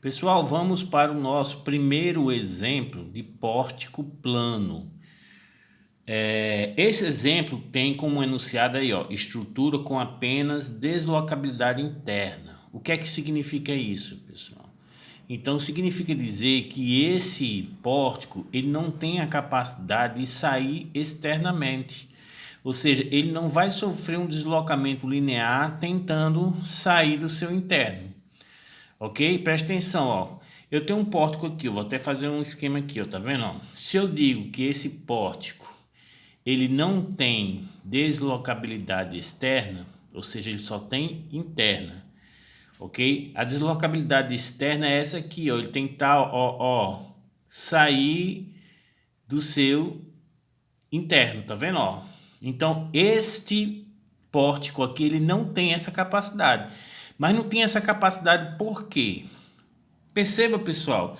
Pessoal, vamos para o nosso primeiro exemplo de pórtico plano. Esse exemplo tem como enunciado aí, ó, estrutura com apenas deslocabilidade interna. O que é que significa isso, pessoal? Então significa dizer que esse pórtico ele não tem a capacidade de sair externamente. Ou seja, ele não vai sofrer um deslocamento linear tentando sair do seu interno. Ok? Presta atenção, ó. Eu tenho um pórtico aqui, eu vou até fazer um esquema aqui, ó, tá vendo? Ó? Se eu digo que esse pórtico ele não tem deslocabilidade externa, ou seja, ele só tem interna, ok? A deslocabilidade externa é essa aqui, ó. Ele tem que estar, sair do seu interno, tá vendo, ó? Então, este pórtico aqui, ele não tem essa capacidade. Mas não tem essa capacidade por quê? Perceba, pessoal,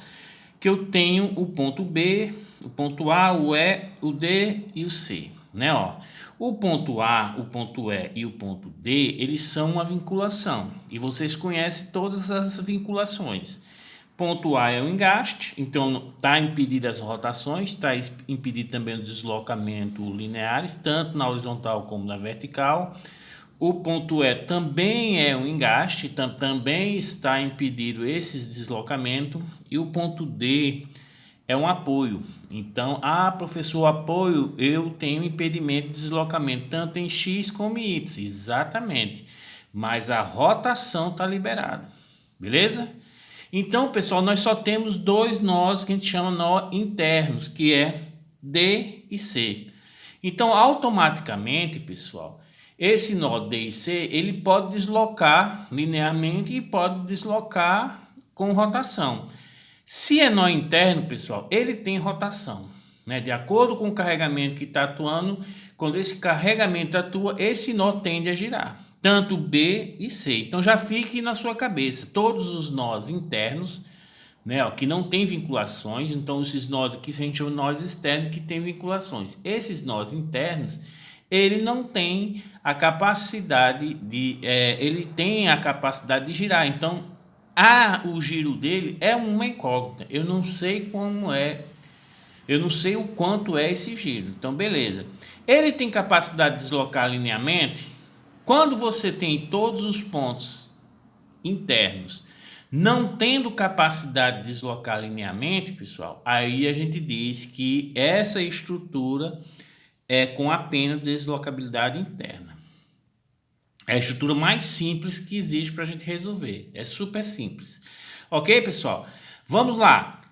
que eu tenho o ponto B, o ponto A, o E, o D e o C, né? Ó, o ponto A, o ponto E e o ponto D, eles são uma vinculação e vocês conhecem todas as vinculações. Ponto A é o engaste, então está impedido as rotações, está impedido também o deslocamento lineares, tanto na horizontal como na vertical. O ponto E também é um engaste, também está impedido esses deslocamentos. E o ponto D é um apoio. Então, professor, apoio, eu tenho impedimento de deslocamento, tanto em X como em Y. Exatamente. Mas a rotação está liberada. Beleza? Então, pessoal, nós só temos dois nós que a gente chama nó internos, que é D e C. Então, automaticamente, pessoal, esse nó D e C, ele pode deslocar linearmente e pode deslocar com rotação. Se é nó interno, pessoal, ele tem rotação, né? De acordo com o carregamento que está atuando, quando esse carregamento atua, esse nó tende a girar, tanto B e C. Então já fique na sua cabeça, todos os nós internos, né, ó, que não tem vinculações, então esses nós aqui a gente chama nós externos que tem vinculações. Esses nós internos, ele não tem a capacidade de, ele tem a capacidade de girar. Então, o giro dele é uma incógnita. Eu não sei como é, eu não sei o quanto é esse giro. Então, beleza. Ele tem capacidade de deslocar linearmente. Quando você tem todos os pontos internos não tendo capacidade de deslocar linearmente, pessoal, aí a gente diz que essa estrutura é com apenas deslocabilidade interna. É a estrutura mais simples que existe para a gente resolver. É super simples. Ok, pessoal? Vamos lá.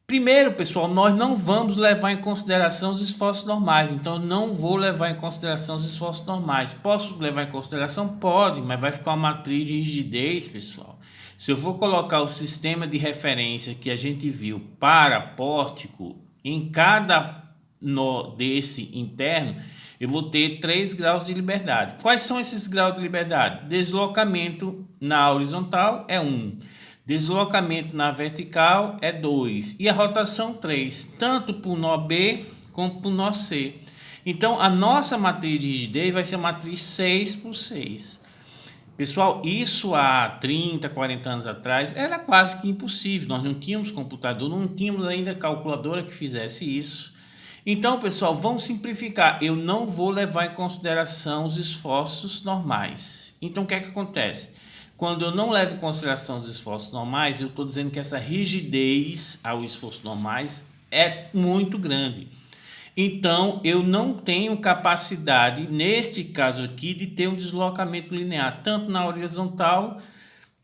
Primeiro, pessoal, nós não vamos levar em consideração os esforços normais. Então, não vou levar em consideração os esforços normais. Posso levar em consideração? Pode, mas vai ficar uma matriz de rigidez, pessoal. Se eu for colocar o sistema de referência que a gente viu para pórtico em cada nó desse interno, eu vou ter 3 graus de liberdade. Quais são esses graus de liberdade? Deslocamento na horizontal é 1. Deslocamento na vertical é 2. E a rotação 3. Tanto para o nó B como para o nó C. Então, a nossa matriz de rigidez vai ser a matriz 6 por 6. Pessoal, isso há 30, 40 anos atrás era quase que impossível. Nós não tínhamos computador, não tínhamos ainda calculadora que fizesse isso. Então, pessoal, vamos simplificar. Eu não vou levar em consideração os esforços normais. Então, o que é que acontece? Quando eu não levo em consideração os esforços normais, eu estou dizendo que essa rigidez ao esforço normais é muito grande. Então, eu não tenho capacidade, neste caso aqui, de ter um deslocamento linear, tanto na horizontal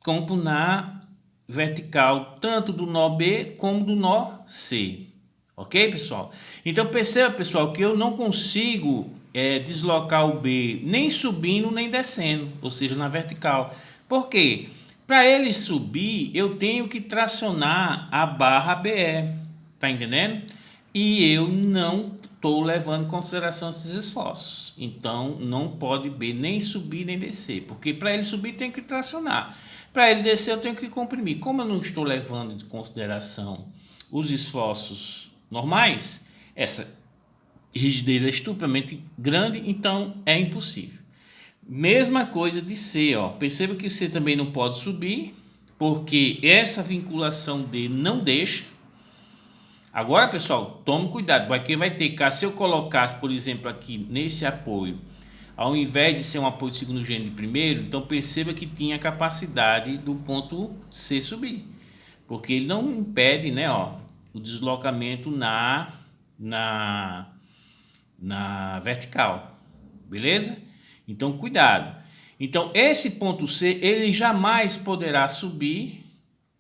como na vertical, tanto do nó B como do nó C. Ok, pessoal? Então, perceba, pessoal, que eu não consigo deslocar o B nem subindo nem descendo, ou seja, na vertical. Por quê? Para ele subir, eu tenho que tracionar a barra BE. Tá entendendo? E eu não estou levando em consideração esses esforços. Então, não pode B nem subir nem descer. Porque para ele subir, tem que tracionar. Para ele descer, eu tenho que comprimir. Como eu não estou levando em consideração os esforços normais, essa rigidez é estupidamente grande, então é impossível. Mesma coisa de C, ó. Perceba que C também não pode subir, porque essa vinculação D não deixa. Agora, pessoal, tome cuidado, porque vai ter que, se eu colocasse, por exemplo, aqui nesse apoio, ao invés de ser um apoio de segundo gênero de primeiro, então perceba que tinha capacidade do ponto C subir, porque ele não impede, né, ó, o deslocamento na vertical, beleza? Então, cuidado. Então, esse ponto C, ele jamais poderá subir,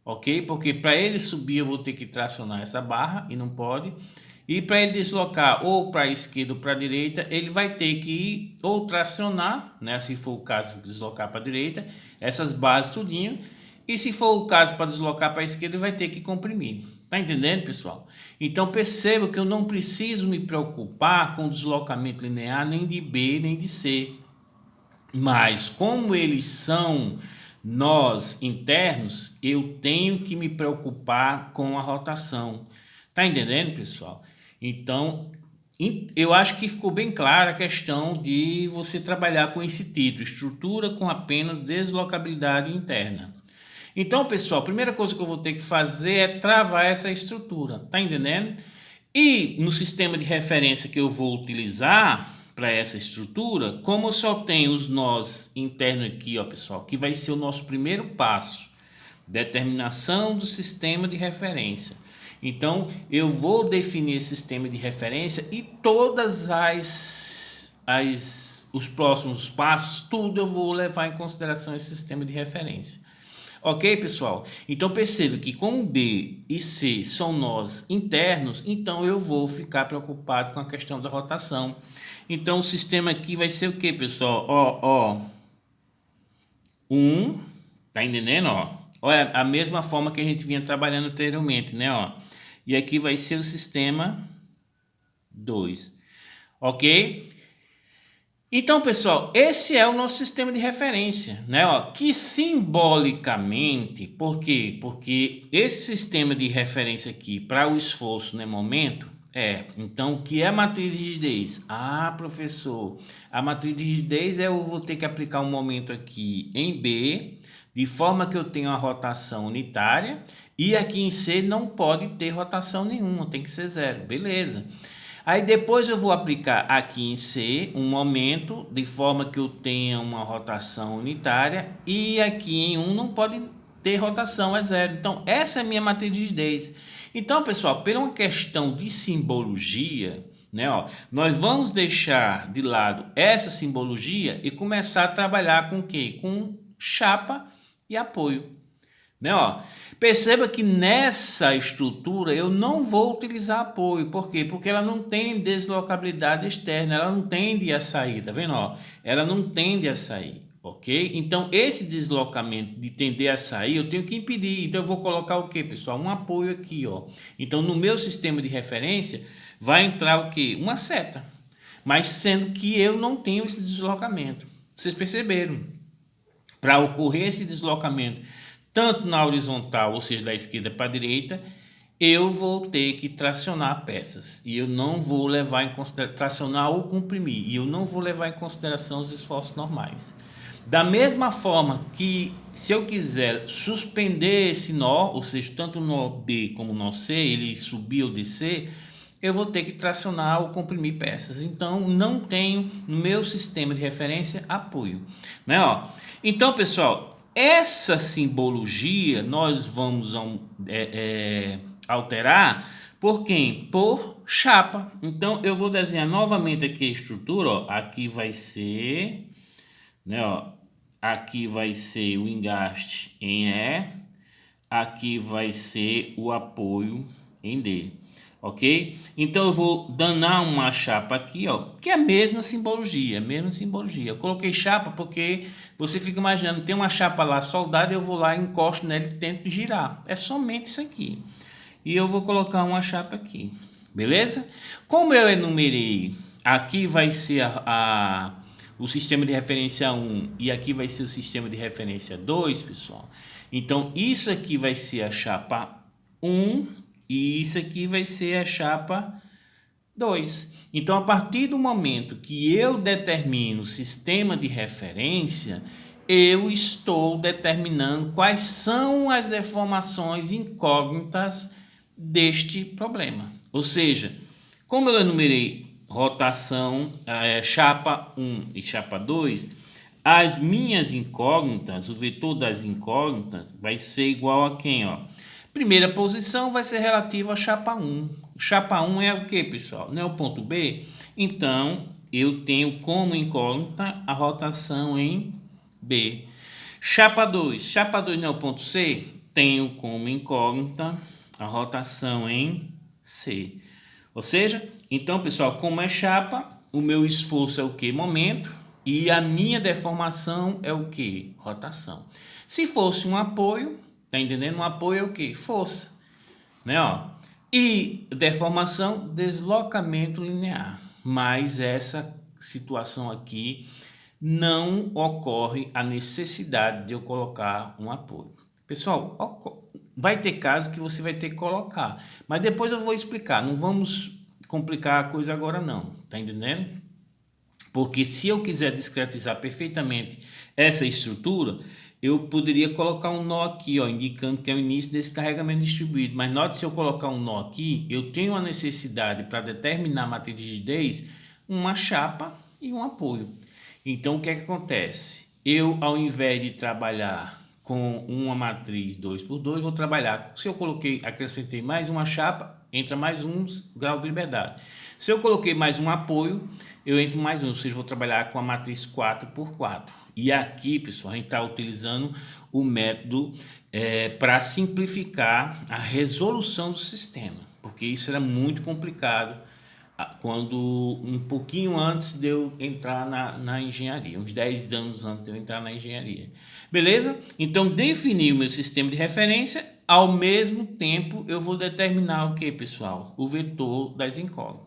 ok? Porque para ele subir eu vou ter que tracionar essa barra e não pode. E para ele deslocar ou para a esquerda ou para a direita, ele vai ter que ou tracionar, né? Se for o caso, deslocar para a direita, essas barras tudinho. E se for o caso para deslocar para a esquerda, ele vai ter que comprimir. Tá entendendo, pessoal? Então perceba que eu não preciso me preocupar com deslocamento linear nem de B nem de C. Mas como eles são nós internos, eu tenho que me preocupar com a rotação. Tá entendendo, pessoal? Então, eu acho que ficou bem clara a questão de você trabalhar com esse título, estrutura com apenas deslocabilidade interna. Então, pessoal, a primeira coisa que eu vou ter que fazer é travar essa estrutura, tá entendendo? E no sistema de referência que eu vou utilizar para essa estrutura, como eu só tenho os nós internos aqui, ó, pessoal, que vai ser o nosso primeiro passo, determinação do sistema de referência. Então, eu vou definir esse sistema de referência e todas os próximos passos, tudo eu vou levar em consideração esse sistema de referência. Ok, pessoal? Então perceba que como B e C são nós internos, então eu vou ficar preocupado com a questão da rotação. Então o sistema aqui vai ser o que, pessoal? Ó, 1, tá entendendo? Ó, olha a mesma forma que a gente vinha trabalhando anteriormente, né? Ó, e aqui vai ser o sistema 2, ok? Então, pessoal, esse é o nosso sistema de referência, né? Ó, que simbolicamente, por quê? Porque esse sistema de referência aqui, para o esforço no momento, então, o que é a matriz de rigidez? Ah, professor, a matriz de rigidez eu vou ter que aplicar um momento aqui em B, de forma que eu tenho a rotação unitária, e aqui em C não pode ter rotação nenhuma, tem que ser zero, beleza. Aí depois eu vou aplicar aqui em C um momento, de forma que eu tenha uma rotação unitária, e aqui em 1 não pode ter rotação, é zero. Então essa é a minha matriz de rigidez. Então, pessoal, por uma questão de simbologia, né, ó, nós vamos deixar de lado essa simbologia e começar a trabalhar com o quê? Com chapa e apoio. Né, ó. Perceba que nessa estrutura eu não vou utilizar apoio. Por quê? Porque ela não tem deslocabilidade externa, ela não tende a sair, tá vendo? Ó? Ela não tende a sair, ok? Então esse deslocamento de tender a sair eu tenho que impedir. Então eu vou colocar o que, pessoal? Um apoio aqui, ó. Então no meu sistema de referência vai entrar o que? Uma seta. Mas sendo que eu não tenho esse deslocamento. Vocês perceberam? Para ocorrer esse deslocamento tanto na horizontal, ou seja, da esquerda para a direita, eu vou ter que tracionar peças. E eu não vou levar em consideração, tracionar ou comprimir, e eu não vou levar em consideração os esforços normais. Da mesma forma que, se eu quiser suspender esse nó, ou seja, tanto o nó B como o nó C, ele subir ou descer, eu vou ter que tracionar ou comprimir peças. Então, não tenho no meu sistema de referência apoio. Né? Ó, então, pessoal, essa simbologia nós vamos alterar por quem? Por chapa. Então eu vou desenhar novamente aqui a estrutura, ó. Aqui vai ser, né, ó, aqui vai ser o engaste em E, aqui vai ser o apoio em D. Ok? Então eu vou danar uma chapa aqui, ó, que é a mesma simbologia, Eu coloquei chapa porque você fica imaginando, tem uma chapa lá soldada, eu vou lá, encosto nela e tento girar. É somente isso aqui. E eu vou colocar uma chapa aqui, beleza? Como eu enumerei, aqui vai ser o sistema de referência 1 e aqui vai ser o sistema de referência 2, pessoal. Então isso aqui vai ser a chapa 1 e isso aqui vai ser a chapa 2. Então, a partir do momento que eu determino o sistema de referência, eu estou determinando quais são as deformações incógnitas deste problema. Ou seja, como eu enumerei rotação, chapa 1 e chapa 2, as minhas incógnitas, o vetor das incógnitas vai ser igual a quem? Ó? Primeira posição vai ser relativa à chapa 1. Chapa 1 é o que, pessoal? Não é o ponto B? Então, eu tenho como incógnita a rotação em B. Chapa 2 não é o ponto C? Tenho como incógnita a rotação em C. Ou seja, então, pessoal, como é chapa, o meu esforço é o que? Momento. E a minha deformação é o que? Rotação. Se fosse um apoio, tá entendendo? Um apoio é o que? Força. Né, ó? E deformação, deslocamento linear. Mas essa situação aqui não ocorre a necessidade de eu colocar um apoio. Pessoal, vai ter caso que você vai ter que colocar, mas depois eu vou explicar. Não vamos complicar a coisa agora não, tá entendendo? Porque se eu quiser discretizar perfeitamente essa estrutura, eu poderia colocar um nó aqui, ó, indicando que é o início desse carregamento distribuído. Mas note, se eu colocar um nó aqui, eu tenho a necessidade para determinar a matriz de rigidez, uma chapa e um apoio. Então, o que é que acontece? Eu, ao invés de trabalhar com uma matriz 2x2, vou trabalhar. Se eu acrescentei mais uma chapa, entra mais um grau de liberdade. Se eu coloquei mais um apoio, eu entro mais um, ou seja, vou trabalhar com a matriz 4x4. E aqui, pessoal, a gente está utilizando o método para simplificar a resolução do sistema, porque isso era muito complicado quando um pouquinho antes de eu entrar na engenharia, uns 10 anos antes de eu entrar na engenharia. Beleza? Então, defini o meu sistema de referência, ao mesmo tempo eu vou determinar o que, pessoal? O vetor das incógnitas.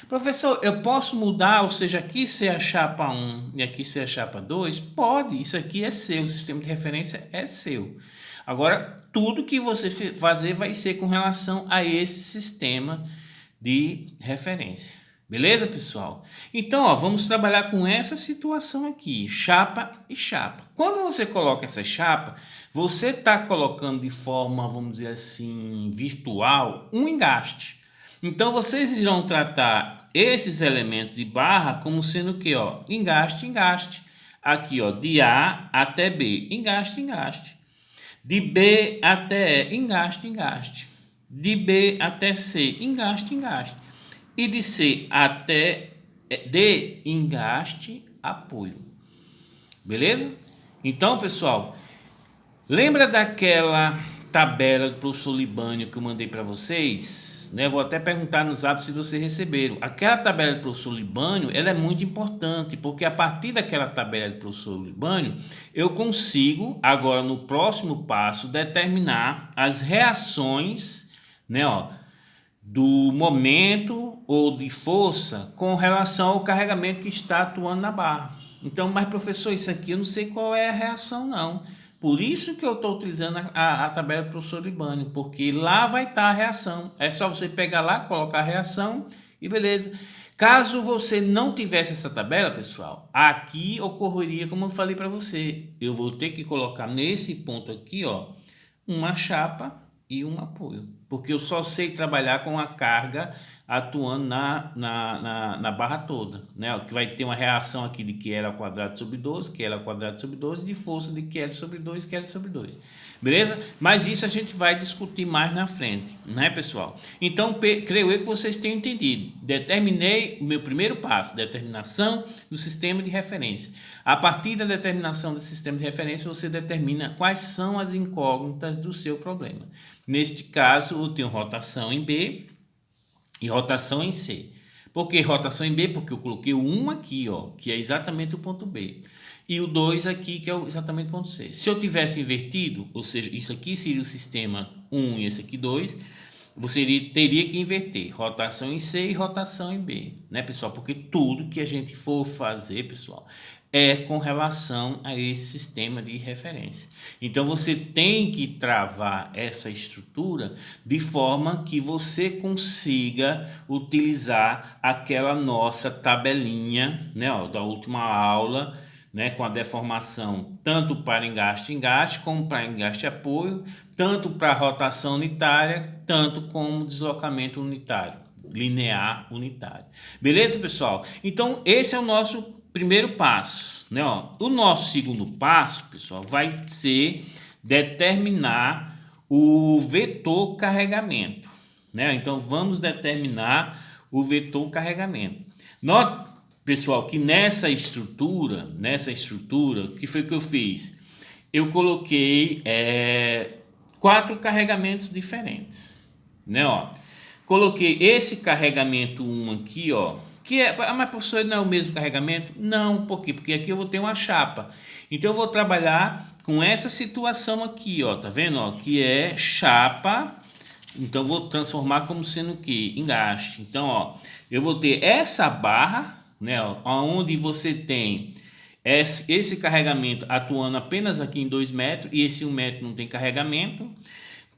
Professor, eu posso mudar, ou seja, aqui ser a chapa 1 e aqui ser a chapa 2? Pode, isso aqui é seu, o sistema de referência é seu. Agora, tudo que você fazer vai ser com relação a esse sistema de referência. Beleza, pessoal? Então, ó, vamos trabalhar com essa situação aqui, chapa e chapa. Quando você coloca essa chapa, você está colocando de forma, vamos dizer assim, virtual, um engaste. Então, vocês irão tratar esses elementos de barra como sendo o que? Ó, engaste, engaste. Aqui, ó, de A até B, engaste, engaste. De B até E, engaste, engaste. De B até C, engaste, engaste. E de C até D, engaste, apoio. Beleza? Então, pessoal, lembra daquela tabela do professor Libânio que eu mandei para vocês? Né? Vou até perguntar no Zap se vocês receberam. Aquela tabela do professor Libânio, ela é muito importante, porque a partir daquela tabela do professor Libânio, eu consigo, agora no próximo passo, determinar as reações, né, ó, do momento ou de força com relação ao carregamento que está atuando na barra. Então, mas professor, isso aqui eu não sei qual é a reação não. Por isso que eu estou utilizando a tabela do professor Libânio, porque lá vai estar a reação. É só você pegar lá, colocar a reação e beleza. Caso você não tivesse essa tabela, pessoal, aqui ocorreria como eu falei para você. Eu vou ter que colocar nesse ponto aqui, ó, uma chapa e um apoio, porque eu só sei trabalhar com a carga atuando na barra toda, né? Que vai ter uma reação aqui de QL ao quadrado sobre 12, QL ao quadrado sobre 12, de força de QL sobre 2, QL sobre 2, beleza? Mas isso a gente vai discutir mais na frente, né, pessoal? Então, creio eu que vocês tenham entendido. Determinei o meu primeiro passo, determinação do sistema de referência. A partir da determinação do sistema de referência, você determina quais são as incógnitas do seu problema. Neste caso, eu tenho rotação em B e rotação em C. Por que rotação em B? Porque eu coloquei o 1 aqui, ó, que é exatamente o ponto B. E o 2 aqui, que é exatamente o ponto C. Se eu tivesse invertido, ou seja, isso aqui seria o sistema 1 e esse aqui 2, você teria que inverter rotação em C e rotação em B, né, pessoal? Porque tudo que a gente for fazer, pessoal, é com relação a esse sistema de referência. Então, você tem que travar essa estrutura de forma que você consiga utilizar aquela nossa tabelinha, né, ó, da última aula, né, com a deformação tanto para engaste, como para engaste apoio, tanto para rotação unitária, tanto como deslocamento unitário, linear unitário. Beleza, pessoal? Então, esse é o nosso primeiro passo, né? Ó, o nosso segundo passo, pessoal, vai ser determinar o vetor carregamento, né? Então, vamos determinar o vetor carregamento. Note, pessoal, que nessa estrutura, o que foi que eu fiz? Eu coloquei 4 carregamentos diferentes, né? Ó, coloquei esse carregamento 1 aqui, ó, que é, mas professor, não é o mesmo carregamento? Não, por quê? Porque aqui eu vou ter uma chapa. Então eu vou trabalhar com essa situação aqui, ó, tá vendo, ó, que é chapa. Então eu vou transformar como sendo o que? Engaste. Então, ó, eu vou ter essa barra, né, ó, onde você tem esse carregamento atuando apenas aqui em 2 metros e esse 1 metro não tem carregamento.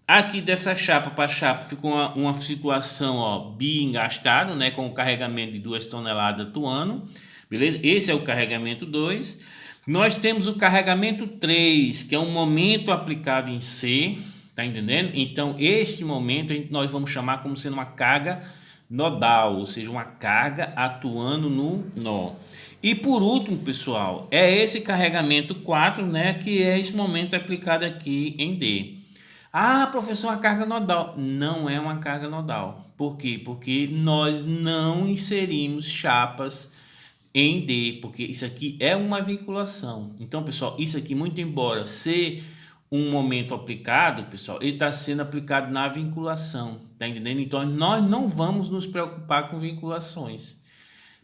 Aqui dessa chapa para chapa ficou uma situação, ó, bi-engastado, né, com o carregamento de 2 toneladas atuando, beleza? Esse é o carregamento 2. Nós temos o carregamento 3, que é um momento aplicado em C, tá entendendo? Então, esse momento nós vamos chamar como sendo uma carga nodal, ou seja, uma carga atuando no nó. E por último, pessoal, é esse carregamento 4, né, que é esse momento aplicado aqui em D. Ah, professor, uma carga nodal. Não é uma carga nodal. Por quê? Porque nós não inserimos chapas em D, porque isso aqui é uma vinculação. Então, pessoal, isso aqui, muito embora ser um momento aplicado, pessoal, ele está sendo aplicado na vinculação, tá entendendo? Então, nós não vamos nos preocupar com vinculações.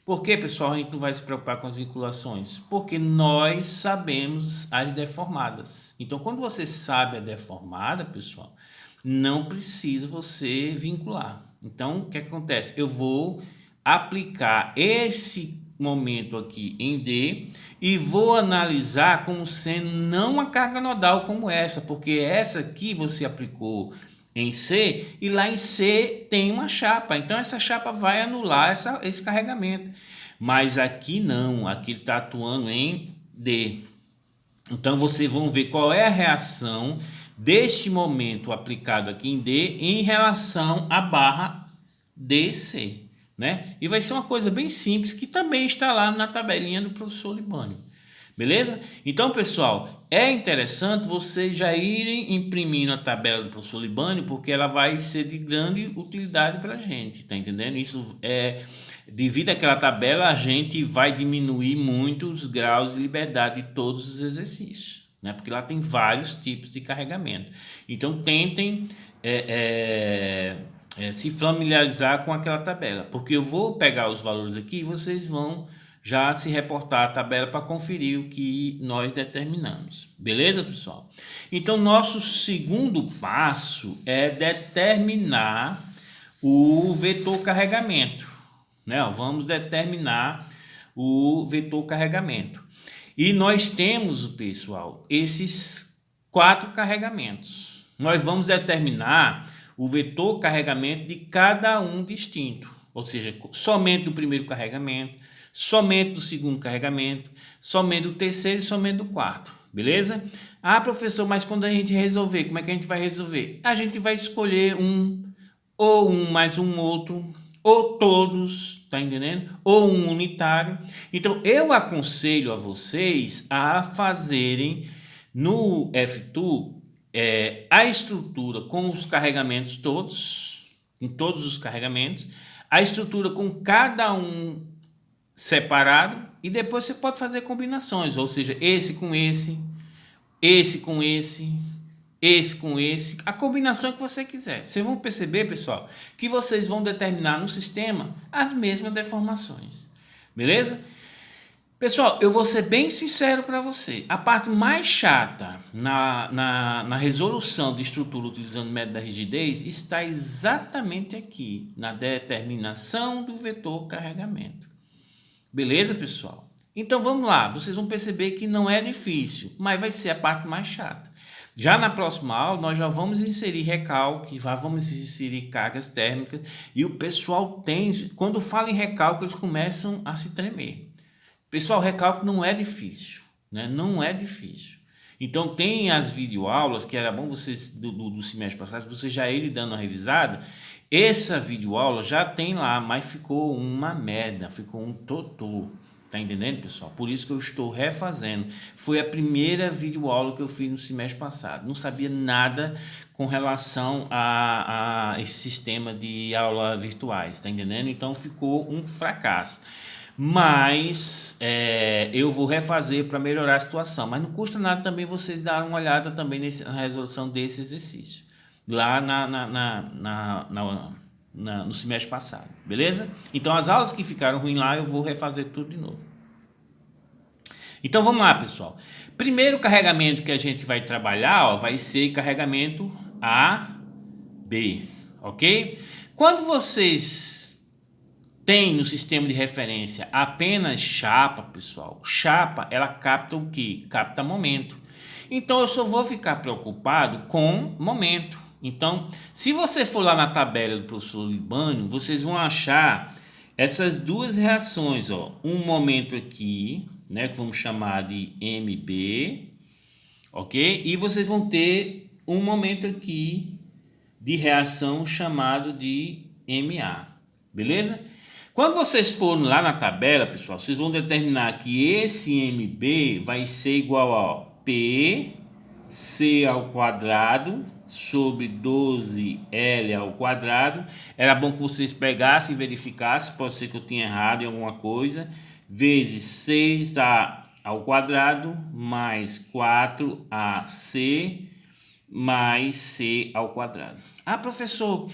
Por que, pessoal, a gente não vai se preocupar com as vinculações? Porque nós sabemos as deformadas. Então, quando você sabe a deformada, pessoal, não precisa você vincular. Então, o que acontece? Eu vou aplicar esse momento aqui em D e vou analisar como sendo não uma carga nodal como essa, porque essa aqui você aplicou em C e lá em C tem uma chapa, então essa chapa vai anular esse carregamento, mas aqui não, aqui ele está atuando em D. Então vocês vão ver qual é a reação deste momento aplicado aqui em D em relação à barra DC, né? E vai ser uma coisa bem simples que também está lá na tabelinha do professor Libânio. Beleza? Então, pessoal, é interessante vocês já irem imprimindo a tabela do professor Libânio, porque ela vai ser de grande utilidade para a gente, tá entendendo? Isso devido àquela tabela, a gente vai diminuir muito os graus de liberdade de todos os exercícios, né? Porque lá tem vários tipos de carregamento. Então, tentem se familiarizar com aquela tabela, porque eu vou pegar os valores aqui e vocês vão já se reportar a tabela para conferir o que nós determinamos. Beleza, pessoal? Então, nosso segundo passo é determinar o vetor carregamento, né? Vamos determinar o vetor carregamento. E nós temos, pessoal, esses 4 carregamentos. Nós vamos determinar o vetor carregamento de cada um distinto, ou seja, somente do primeiro carregamento, somente do segundo carregamento, somente do terceiro e somente do quarto, beleza? Ah, professor, mas quando a gente resolver, como é que a gente vai resolver? A gente vai escolher ou um mais um outro, ou todos, tá entendendo? Ou um unitário. Então, eu aconselho a vocês a fazerem no F2 a estrutura com os carregamentos todos, em todos os carregamentos, a estrutura com cada um separado e depois você pode fazer combinações, ou seja, esse com esse, esse com esse, esse com esse, a combinação que você quiser. Vocês vão perceber, pessoal, que vocês vão determinar no sistema as mesmas deformações, beleza? Pessoal, eu vou ser bem sincero para você, a parte mais chata na resolução de estrutura utilizando o método da rigidez está exatamente aqui, na determinação do vetor carregamento. Beleza, pessoal? Então vamos lá, vocês vão perceber que não é difícil, mas vai ser a parte mais chata. Já na próxima aula, nós já vamos inserir recalque, já vamos inserir cargas térmicas, e o pessoal quando fala em recalque, eles começam a se tremer. Pessoal, recalque não é difícil. né? Não é difícil. Então tem as videoaulas, que era bom vocês do semestre passado, você já ir dando uma revisada. Essa videoaula já tem lá, mas ficou uma merda, ficou um totô. Tá entendendo, pessoal? Por isso que eu estou refazendo. Foi a primeira videoaula que eu fiz no semestre passado. Não sabia nada com relação a esse sistema de aula virtuais, tá entendendo? Então ficou um fracasso. Mas eu vou refazer para melhorar a situação. Mas não custa nada também vocês darem uma olhada também na resolução desse exercício. Lá no semestre passado, beleza? Então as aulas que ficaram ruins lá eu vou refazer tudo de novo. Então vamos lá, pessoal. Primeiro carregamento que a gente vai trabalhar, ó, vai ser carregamento AB, ok? Quando vocês têm no sistema de referência apenas chapa, pessoal, chapa ela capta o que? Capta momento. Então eu só vou ficar preocupado com momento. Então, se você for lá na tabela do professor Libânio, vocês vão achar essas duas reações, ó. Um momento aqui, né, que vamos chamar de MB, ok? E vocês vão ter um momento aqui de reação chamado de MA, beleza? Quando vocês forem lá na tabela, pessoal, vocês vão determinar que esse MB vai ser igual a PC ao quadrado sobre 12L ao quadrado. Era bom que vocês pegassem e verificassem, pode ser que eu tenha errado em alguma coisa, vezes 6A ao quadrado mais 4AC mais C ao quadrado. Ah, professor,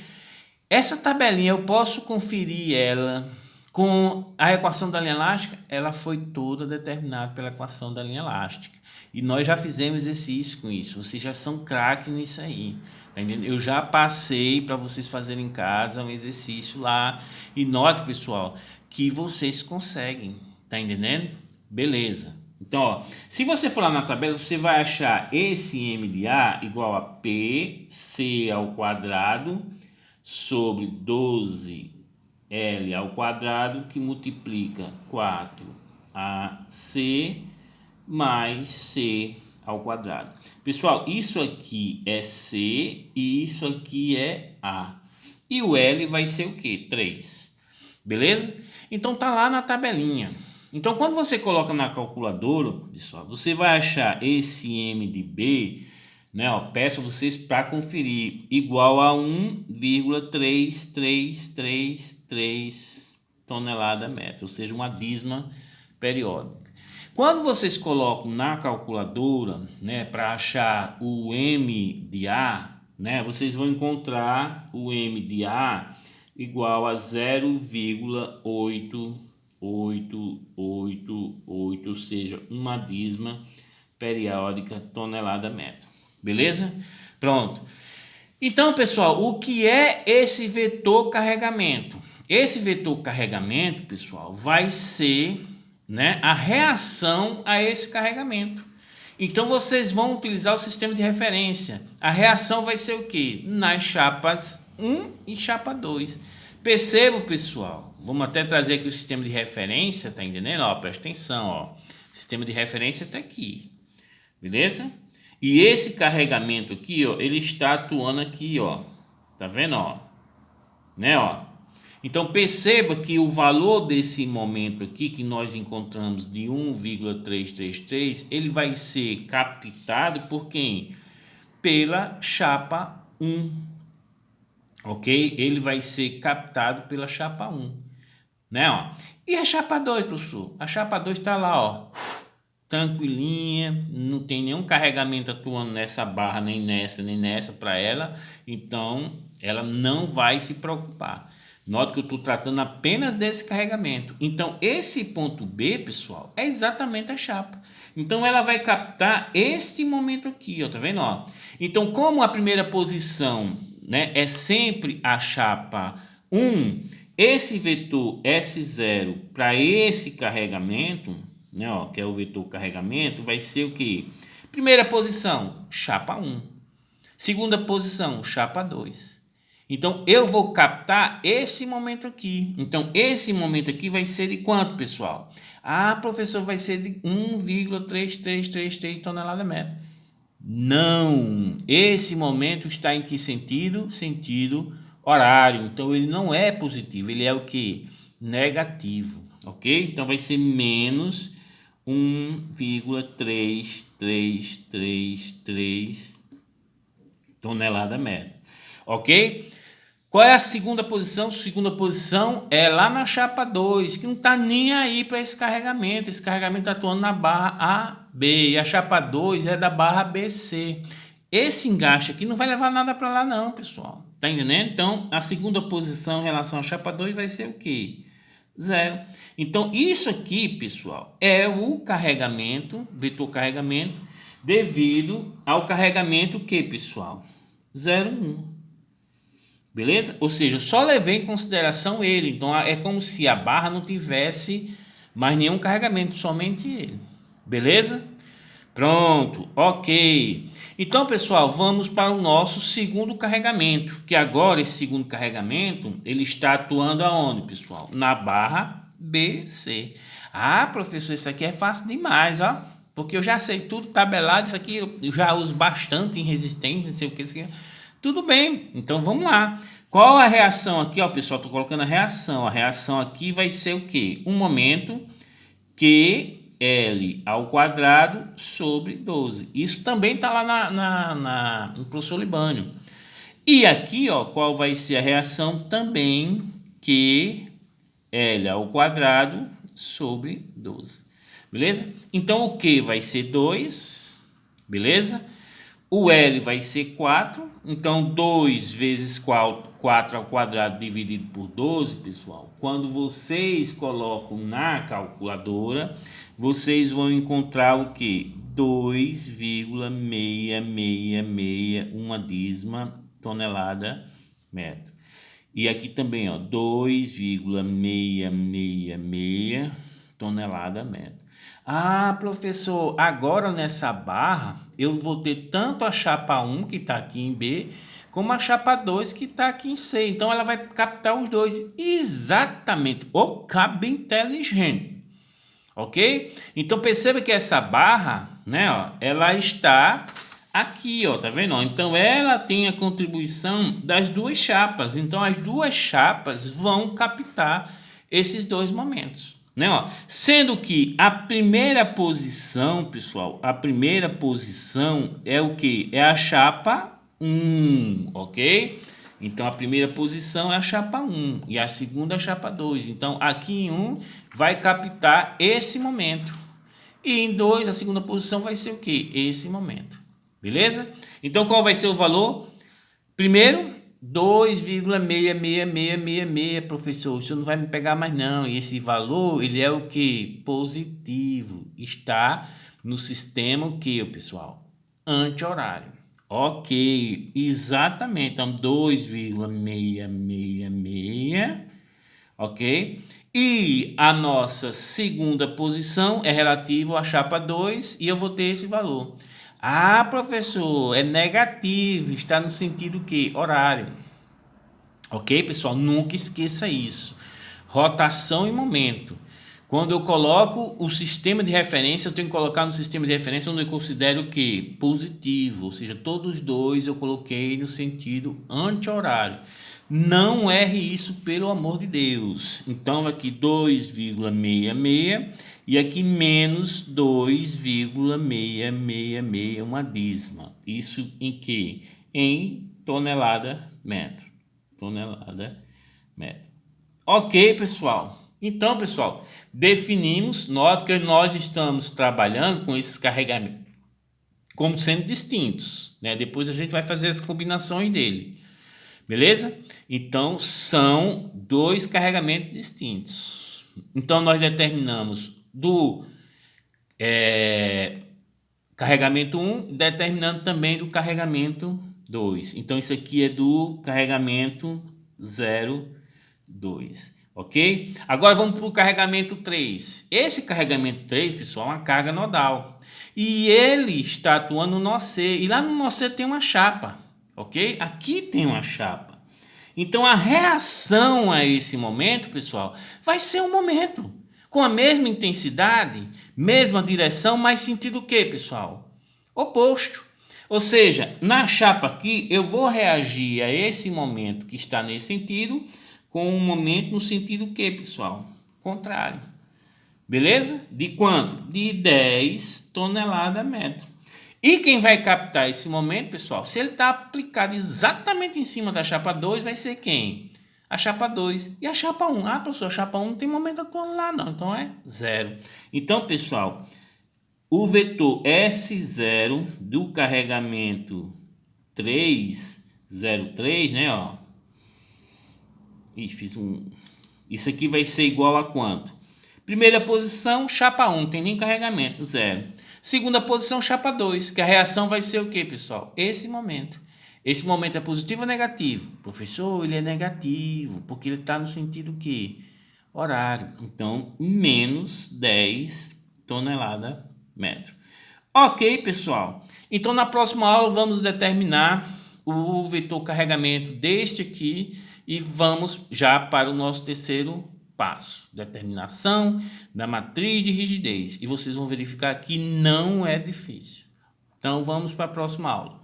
essa tabelinha eu posso conferir ela com a equação da linha elástica? Ela foi toda determinada pela equação da linha elástica. E nós já fizemos exercício com isso. Vocês já são craques nisso aí. Tá entendendo? Eu já passei para vocês fazerem em casa um exercício lá. E note, pessoal, que vocês conseguem. Tá entendendo? Beleza. Então, ó, se você for lá na tabela, você vai achar esse M de A igual a PC ao quadrado sobre 12L ao quadrado, que multiplica 4AC mais C ao quadrado. Pessoal, isso aqui é C e isso aqui é A. E o L vai ser o quê? 3. Beleza? Então tá lá na tabelinha. Então quando você coloca na calculadora, pessoal, você vai achar esse M de B, né, ó, peço vocês para conferir, igual a 1,3333 tonelada-metro, ou seja, uma dízima periódica. Quando vocês colocam na calculadora, né, para achar o M de A, né, vocês vão encontrar o M de A igual a 0,8888, ou seja, uma dízima periódica tonelada-metro. Beleza? Pronto. Então, pessoal, o que é esse vetor carregamento? Esse vetor carregamento, pessoal, vai ser, né, a reação a esse carregamento. Então, vocês vão utilizar o sistema de referência. A reação vai ser o quê? Nas chapas 1 e chapa 2. Perceba, pessoal. Vamos até trazer aqui o sistema de referência, tá entendendo? Ó, presta atenção, ó. O sistema de referência está aqui. Beleza? E esse carregamento aqui, ó, ele está atuando aqui, ó. Tá vendo, ó? Né, ó? Então perceba que o valor desse momento aqui que nós encontramos de 1,333, ele vai ser captado por quem? Pela chapa 1. OK? Ele vai ser captado pela chapa 1, né, ó? E a chapa 2, professor? A chapa 2 está lá, ó, tranquilinha, não tem nenhum carregamento atuando nessa barra, nem nessa para ela, então ela não vai se preocupar. Note que eu estou tratando apenas desse carregamento. Então esse ponto B, pessoal, é exatamente a chapa. Então ela vai captar este momento aqui, ó, tá vendo, ó? Então como a primeira posição, né, é sempre a chapa 1, esse vetor S0 para esse carregamento, né, ó, que é o vetor carregamento, vai ser o que? Primeira posição, chapa 1. Segunda posição, chapa 2. Então, eu vou captar esse momento aqui. Então, esse momento aqui vai ser de quanto, pessoal? Ah, professor, vai ser de 1,3333 toneladas metro. Não, esse momento está em que sentido? Sentido horário. Então, ele não é positivo, ele é o que? Negativo, ok? Então, vai ser menos 1,3333 tonelada metro, ok? Qual é a segunda posição? Segunda posição é lá na chapa 2, que não está nem aí para esse carregamento. Esse carregamento está atuando na barra AB. E a chapa 2 é da barra BC. Esse engaste aqui não vai levar nada para lá não, pessoal. Tá entendendo? Então, a segunda posição em relação à chapa 2 vai ser o quê? 0. Então, isso aqui, pessoal, é o carregamento, vetor carregamento, devido ao carregamento que, pessoal? 0,1. Beleza? Ou seja, eu só levei em consideração ele. Então é como se a barra não tivesse mais nenhum carregamento, somente ele. Beleza? Pronto, ok. Então, pessoal, vamos para o nosso segundo carregamento. Que agora esse segundo carregamento, ele está atuando aonde, pessoal? Na barra BC. Ah, professor, isso aqui é fácil demais, ó. Porque eu já sei tudo tabelado. Isso aqui eu já uso bastante em resistência, não sei o que. Tudo bem, então vamos lá. Qual a reação aqui, ó, pessoal? Estou colocando a reação. A reação aqui vai ser o quê? Um momento QL ao quadrado sobre 12. Isso também está lá no professor Libânio. E aqui, ó, qual vai ser a reação? Também QL ao quadrado sobre 12. Beleza? Então o Q vai ser 2, beleza? O L vai ser 4, então 2 vezes 4 ao quadrado dividido por 12, pessoal. Quando vocês colocam na calculadora, vocês vão encontrar o que? 2,6661 dízima tonelada metro. E aqui também, ó, 2,666 tonelada metro. Ah, professor, agora nessa barra eu vou ter tanto a chapa 1 que está aqui em B, como a chapa 2 que está aqui em C. Então ela vai captar os dois. Exatamente. O cabo inteligente. Ok? Então perceba que essa barra, né, ó, ela está aqui, ó, tá vendo? Então ela tem a contribuição das duas chapas. Então as duas chapas vão captar esses dois momentos. Né, ó. Sendo que a primeira posição, pessoal, a primeira posição é o que? É a chapa 1, ok? Então a primeira posição é a chapa 1 e a segunda é a chapa 2. Então aqui em 1 vai captar esse momento. E em 2 a segunda posição vai ser o que? Esse momento. Beleza? Então qual vai ser o valor? Primeiro, 2,66666, professor, isso não vai me pegar mais não. E esse valor, ele é o que? Positivo. Está no sistema o que, pessoal? Anti-horário. Ok, exatamente. Então, 2,666, ok? E a nossa segunda posição é relativo à chapa 2 e eu vou ter esse valor. Ah, professor, é negativo, está no sentido que? Horário. Ok, pessoal? Nunca esqueça isso. Rotação e momento. Quando eu coloco o sistema de referência, eu tenho que colocar no sistema de referência onde eu considero o que? Positivo, ou seja, todos os dois eu coloquei no sentido anti-horário. Não erre isso, pelo amor de Deus. Então, aqui 2,66 e aqui menos 2,666, uma dízima. Isso em que? Em tonelada metro. Tonelada metro. Ok, pessoal. Então, pessoal, definimos, nota que nós estamos trabalhando com esses carregamentos como sendo distintos, né? Depois a gente vai fazer as combinações dele. Beleza? Então, são dois carregamentos distintos. Então, nós determinamos do carregamento 1, determinando também do carregamento 2. Então, isso aqui é do carregamento 0,2. Ok? Agora, vamos para o carregamento 3. Esse carregamento 3, pessoal, é uma carga nodal. E ele está atuando no nó C. E lá no nó C tem uma chapa. Ok? Aqui tem uma chapa. Então a reação a esse momento, pessoal, vai ser um momento com a mesma intensidade, mesma direção, mas sentido o quê, pessoal? Oposto. Ou seja, na chapa aqui eu vou reagir a esse momento que está nesse sentido com um momento no sentido o quê, pessoal? Contrário. Beleza? De quanto? De 10 toneladas a metro. E quem vai captar esse momento, pessoal, se ele está aplicado exatamente em cima da chapa 2, vai ser quem? A chapa 2 e a chapa 1. Ah, professor, a chapa 1 não tem momento atual lá não, então é 0. Então, pessoal, o vetor S0 do carregamento 303, né, ó. Isso aqui vai ser igual a quanto? Primeira posição, chapa 1, tem nem carregamento, 0. Segunda posição, chapa 2, que a reação vai ser o quê, pessoal? Esse momento. Esse momento é positivo ou negativo? Professor, ele é negativo, porque ele está no sentido que? Horário. Então, menos 10 toneladas metro. Ok, pessoal. Então, na próxima aula, vamos determinar o vetor carregamento deste aqui e vamos já para o nosso terceiro passo, determinação da matriz de rigidez. E vocês vão verificar que não é difícil. Então, vamos para a próxima aula.